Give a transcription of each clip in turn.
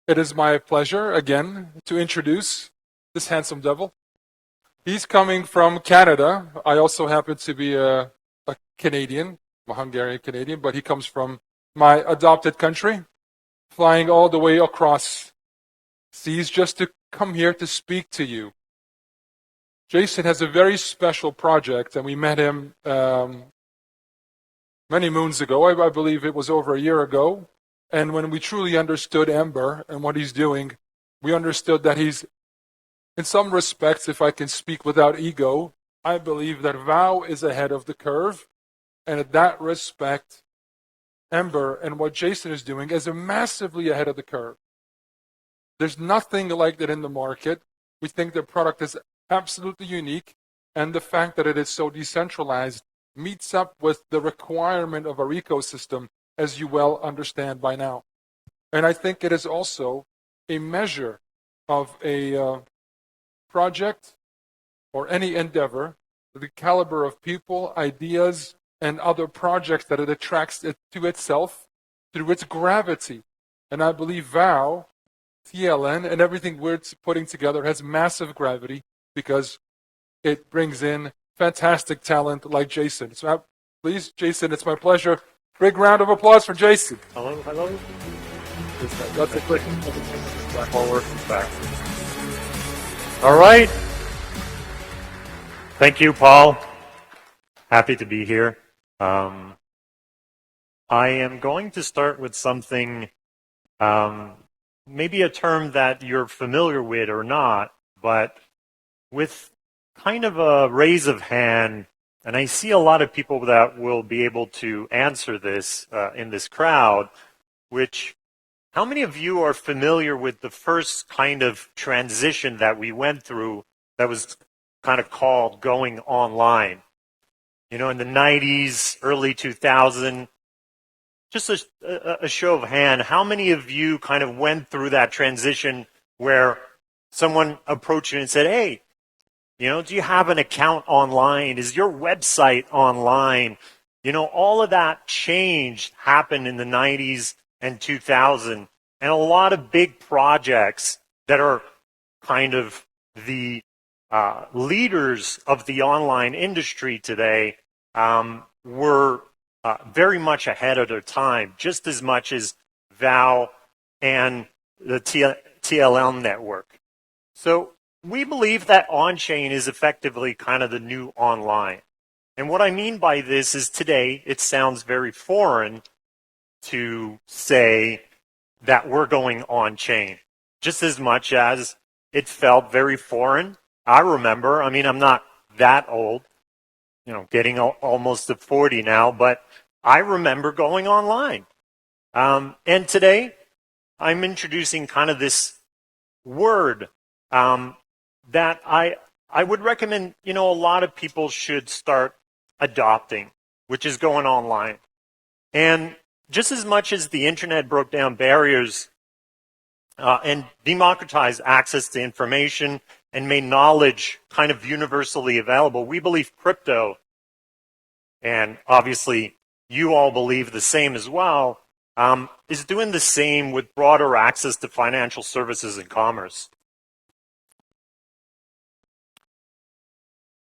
It is my pleasure again to introduce this handsome devil. He's coming from Canada. I also happen to be a Canadian, a Hungarian Canadian, but he comes from my adopted country, flying all the way across seas just to come here to speak to you. Jason has a very special project, and we met him many moons ago. I believe it was over a year ago. And when we truly understood Ember and what he's doing, we understood that he's, in some respects, if I can speak without ego, I believe that Vow is ahead of the curve. And in that respect, Ember and what Jason is doing is massively ahead of the curve. There's nothing like that in the market. We think the product is absolutely unique, and the fact that it is so decentralized meets up with the requirement of our ecosystem, as you well understand by now. And I think it is also a measure of a project or any endeavor, the caliber of people, ideas, and other projects that it attracts it to itself through its gravity. And I believe Vow, TLN, and everything we're putting together has massive gravity because it brings in fantastic talent like Jason. So please, Jason, it's my pleasure. Big round of applause for Jason. Hello, hello. That's a quick Forward, back. All right. Thank you, Paul. Happy to be here. I am going to start with something, maybe a term that you're familiar with or not, but with kind of a raise of hand, and I see a lot of people that will be able to answer this in this crowd, which, how many of you are familiar with the first kind of transition that we went through that was kind of called going online? You know, in the 90s, early 2000, just a show of hand, how many of you kind of went through that transition where someone approached you and said, hey, you know, do you have an account online? Is your website online? You know, all of that change happened in the 90s and 2000. And a lot of big projects that are kind of the leaders of the online industry today were very much ahead of their time, just as much as Vow and the TLN network. So we believe that on-chain is effectively kind of the new online. And what I mean by this is today it sounds very foreign to say that we're going on-chain, just as much as it felt very foreign. I remember, I mean, I'm not that old, you know, getting almost to 40 now, but I remember going online. And today I'm introducing kind of this word that I would recommend, you know, a lot of people should start adopting, which is going online. And just as much as the internet broke down barriers and democratized access to information and made knowledge kind of universally available, we believe crypto, and obviously you all believe the same as well, is doing the same with broader access to financial services and commerce.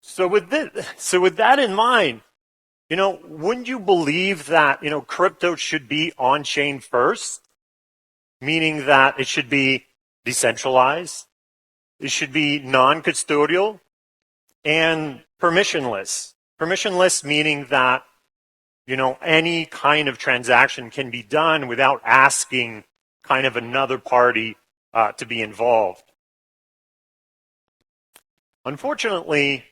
So with that in mind, you know, wouldn't you believe that, you know, crypto should be on-chain first? Meaning that it should be decentralized, it should be non-custodial, and permissionless. Permissionless meaning that, you know, any kind of transaction can be done without asking kind of another party to be involved. Unfortunately,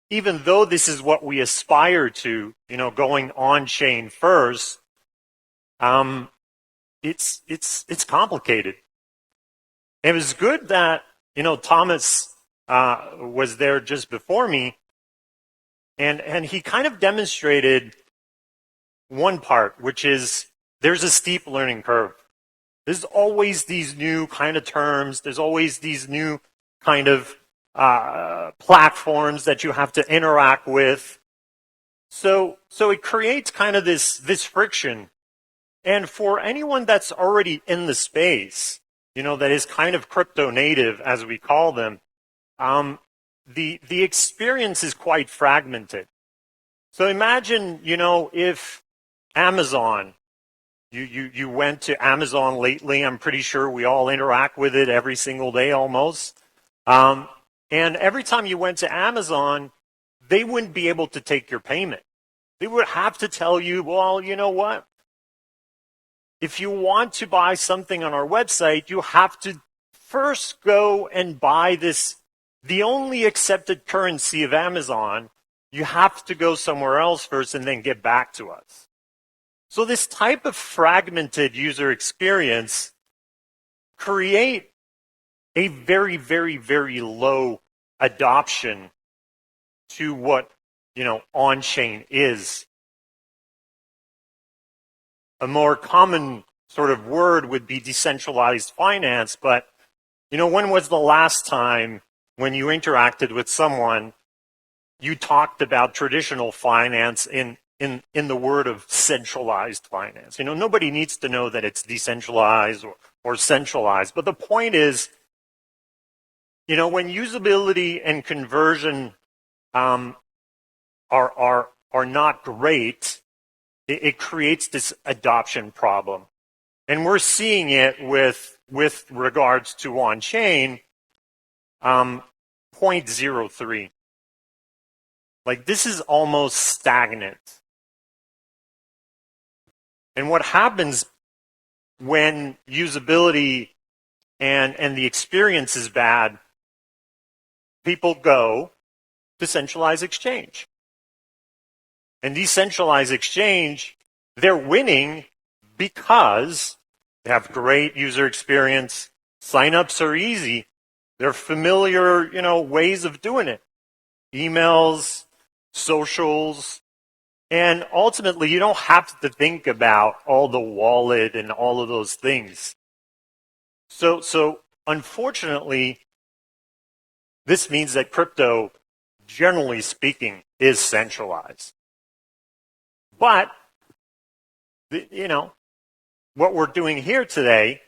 even though this is what we aspire to, you know, going on-chain first, it's complicated. It was good that, you know, Thomas was there just before me, and he kind of demonstrated one part, which is there's a steep learning curve. There's always these new kind of terms. There's always these new kind of platforms that you have to interact with. So it creates kind of this friction. And for anyone that's already in the space, that is kind of crypto native, as we call them, the experience is quite fragmented. So imagine, if Amazon, you went to Amazon lately. I'm pretty sure we all interact with it every single day almost. And every time you went to Amazon, they wouldn't be able to take your payment. They would have to tell you, well, you know what? If you want to buy something on our website, you have to first go and buy the only accepted currency of Amazon. You have to go somewhere else first and then get back to us. So this type of fragmented user experience create a very, very, very low adoption to what, on-chain is. A more common sort of word would be decentralized finance, but, when was the last time when you interacted with someone, you talked about traditional finance in the word of centralized finance? Nobody needs to know that it's decentralized or centralized, but the point is, when usability and conversion are not great, it creates this adoption problem. And we're seeing it with regards to on-chain, 0.03. Like, this is almost stagnant. And what happens when usability and the experience is bad, people go to centralized exchange. And decentralized exchange, they're winning because they have great user experience. Signups are easy. They're familiar, ways of doing it. Emails, socials, and ultimately you don't have to think about all the wallet and all of those things. So unfortunately, this means that crypto, generally speaking, is centralized. But, what we're doing here today,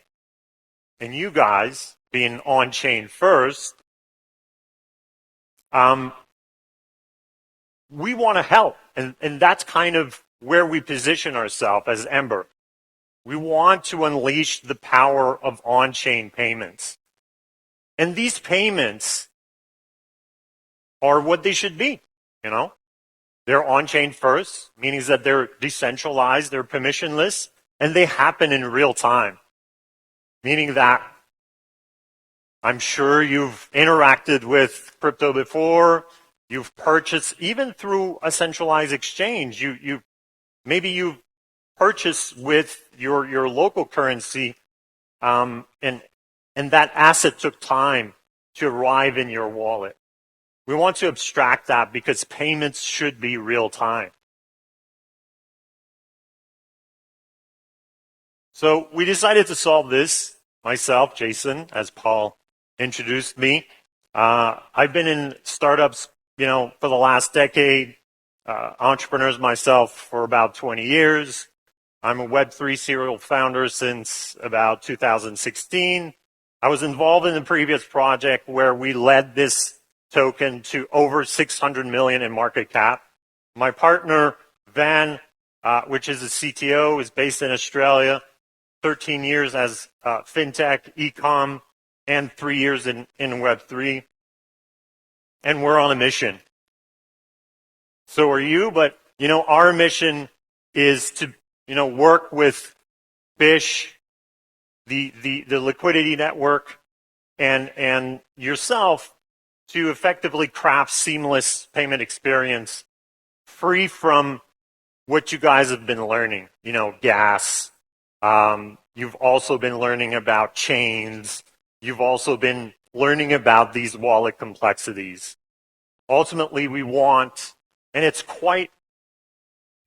and you guys being on-chain first, we want to help. And that's kind of where we position ourselves as Ember. We want to unleash the power of on-chain payments. And these payments are what they should be, They're on-chain first, meaning that they're decentralized, they're permissionless, and they happen in real time. Meaning that I'm sure you've interacted with crypto before, you've purchased, even through a centralized exchange, maybe you've purchased with your local currency, and that asset took time to arrive in your wallet. We want to abstract that because payments should be real time. So we decided to solve this, myself, Jason, as Paul introduced me. I've been in startups, for the last decade, entrepreneurs myself for about 20 years. I'm a Web3 serial founder since about 2016. I was involved in the previous project where we led this token to over 600 million in market cap. My partner, Van, which is a CTO, is based in Australia, 13 years as fintech, e-com, and 3 years in Web3. And we're on a mission. So are you, but, our mission is to, work with Fish, the liquidity network, and yourself to effectively craft seamless payment experience free from what you guys have been learning, gas. You've also been learning about chains. You've also been learning about these wallet complexities. Ultimately, we want, and it's quite,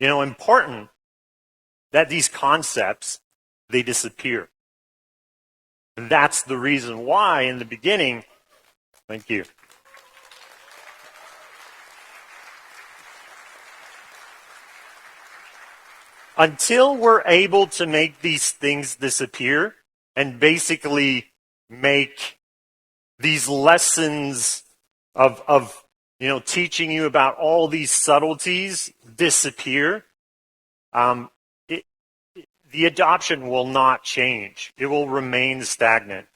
important that these concepts, they disappear. And that's the reason why in the beginning, thank you. Until we're able to make these things disappear and basically make these lessons of teaching you about all these subtleties disappear, the adoption will not change. It will remain stagnant.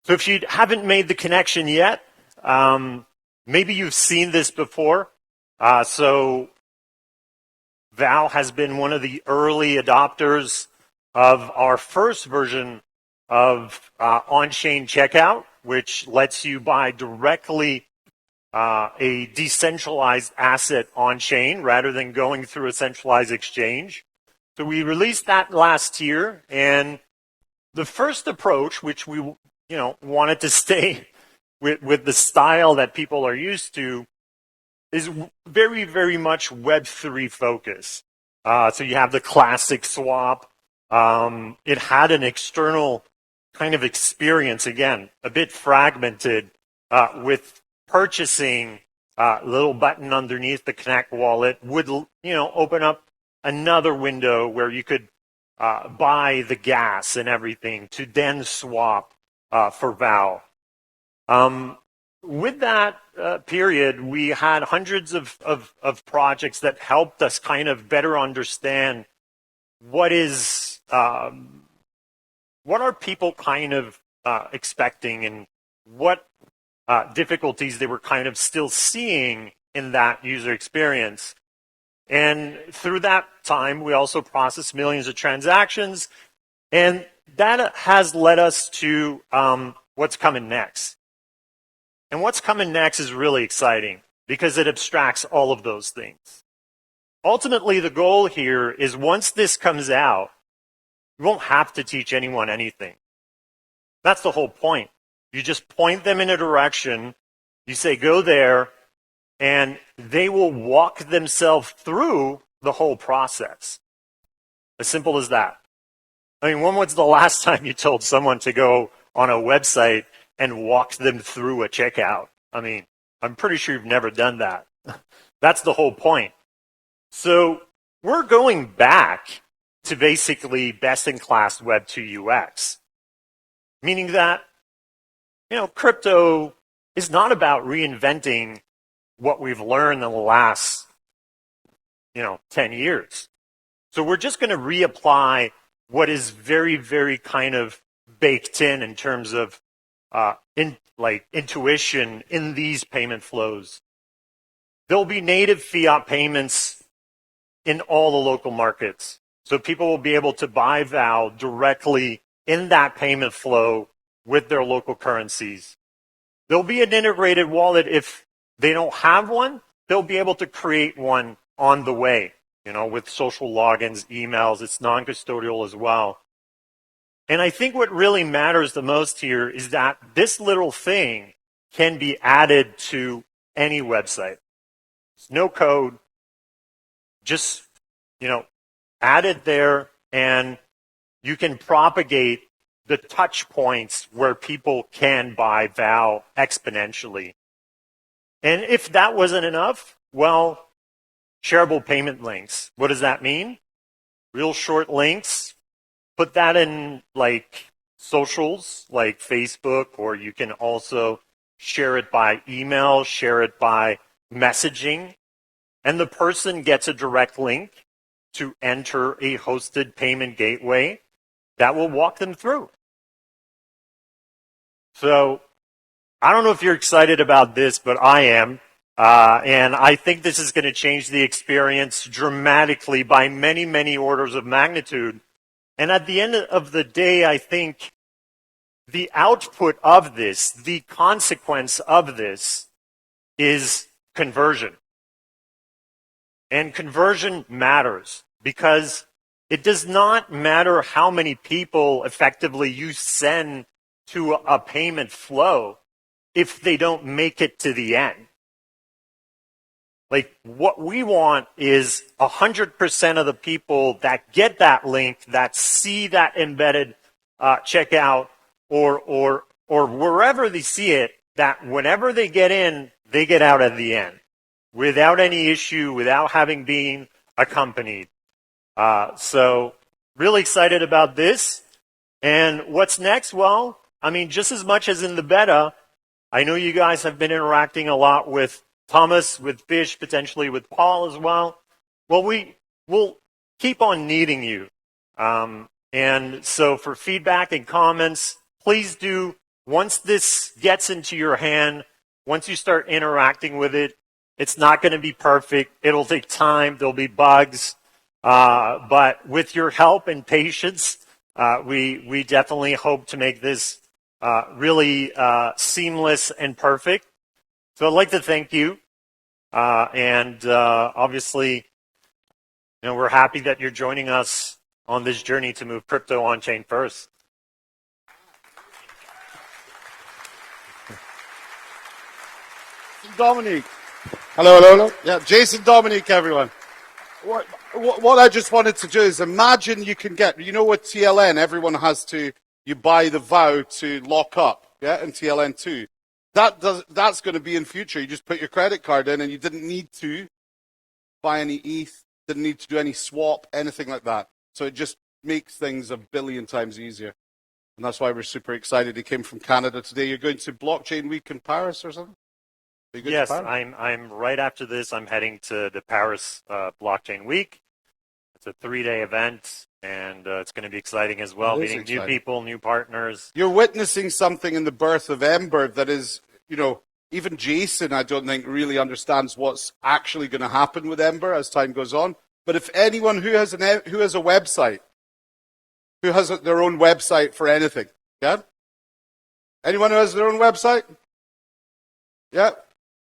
So if you haven't made the connection yet, maybe you've seen this before. So Val has been one of the early adopters of our first version of on-chain checkout, which lets you buy directly a decentralized asset on-chain rather than going through a centralized exchange. So we released that last year, and the first approach, which we wanted to stay with the style that people are used to, is very, very much Web3 focus. So you have the classic swap. It had an external kind of experience, again, a bit fragmented, with purchasing little button underneath the Connect wallet would open up another window where you could buy the gas and everything to then swap for Val. With that period, we had hundreds of projects that helped us kind of better understand what are people kind of expecting, and what difficulties they were kind of still seeing in that user experience. And through that time, we also processed millions of transactions, and that has led us to what's coming next. And what's coming next is really exciting because it abstracts all of those things. Ultimately, the goal here is once this comes out, you won't have to teach anyone anything. That's the whole point. You just point them in a direction, you say, go there, and they will walk themselves through the whole process. As simple as that. I mean, when was the last time you told someone to go on a website and walk them through a checkout? I mean, I'm pretty sure you've never done that. That's the whole point. So we're going back to basically best-in-class Web 2 UX, meaning that crypto is not about reinventing what we've learned in the last 10 years. So we're just going to reapply what is very, very kind of baked in terms of intuition in these payment flows. There'll be native fiat payments in all the local markets. So people will be able to buy Val directly in that payment flow with their local currencies. There'll be an integrated wallet. If they don't have one, they'll be able to create one on the way, with social logins, emails. It's non-custodial as well. And I think what really matters the most here is that this little thing can be added to any website. It's no code, just, add it there, and you can propagate the touch points where people can buy Val exponentially. And if that wasn't enough, well, shareable payment links. What does that mean? Real short links. Put that in socials like Facebook, or you can also share it by email, share it by messaging, and the person gets a direct link to enter a hosted payment gateway that will walk them through. So I don't know if you're excited about this, but I am. And I think this is going to change the experience dramatically by many, many orders of magnitude. And at the end of the day, I think the output of this, the consequence of this, is conversion. And conversion matters because it does not matter how many people effectively you send to a payment flow if they don't make it to the end. What we want is 100% of the people that get that link, that see that embedded checkout, or wherever they see it, that whenever they get in, they get out at the end without any issue, without having been accompanied. So really excited about this. And what's next? Well, I mean, just as much as in the beta, I know you guys have been interacting a lot with Thomas, with Fish, potentially with Paul as well. Well, we'll keep on needing you. And so for feedback and comments, please do, once this gets into your hand, once you start interacting with it, it's not going to be perfect. It'll take time. There'll be bugs. But with your help and patience, we definitely hope to make this really seamless and perfect. So I'd like to thank you. And obviously, you know, we're happy that you're joining us on this journey to move crypto on-chain first. Dominique. Hello. Yeah, Jason Dominique, everyone. What I just wanted to do is imagine you can get, you know, with TLN, everyone has to, you buy the vow to lock up, yeah, in TLN 2. That's going to be in future. You just put your credit card in and you didn't need to buy any ETH, didn't need to do any swap, anything like that. So it just makes things a billion times easier. And that's why we're super excited. He came from Canada today. You're going to Blockchain Week in Paris or something? Yes, I'm right after this. I'm heading to the Paris Blockchain Week. It's a 3-day event, and it's going to be exciting as well. Meeting new people, new partners. You're witnessing something in the birth of Ember that is, you know, even Jason, I don't think, really understands what's actually going to happen with Ember as time goes on. But if anyone who has a website, who has their own website for anything, yeah? Anyone who has their own website? Yeah?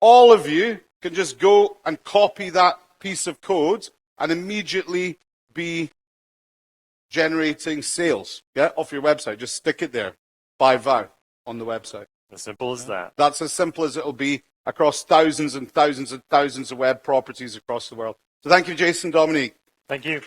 All of you can just go and copy that piece of code and immediately be generating sales, yeah, off your website. Just stick it there by vow on the website. As simple as that. That's as simple as it'll be across thousands and thousands and thousands of web properties across the world. So thank you, Jason, Dominique. Thank you.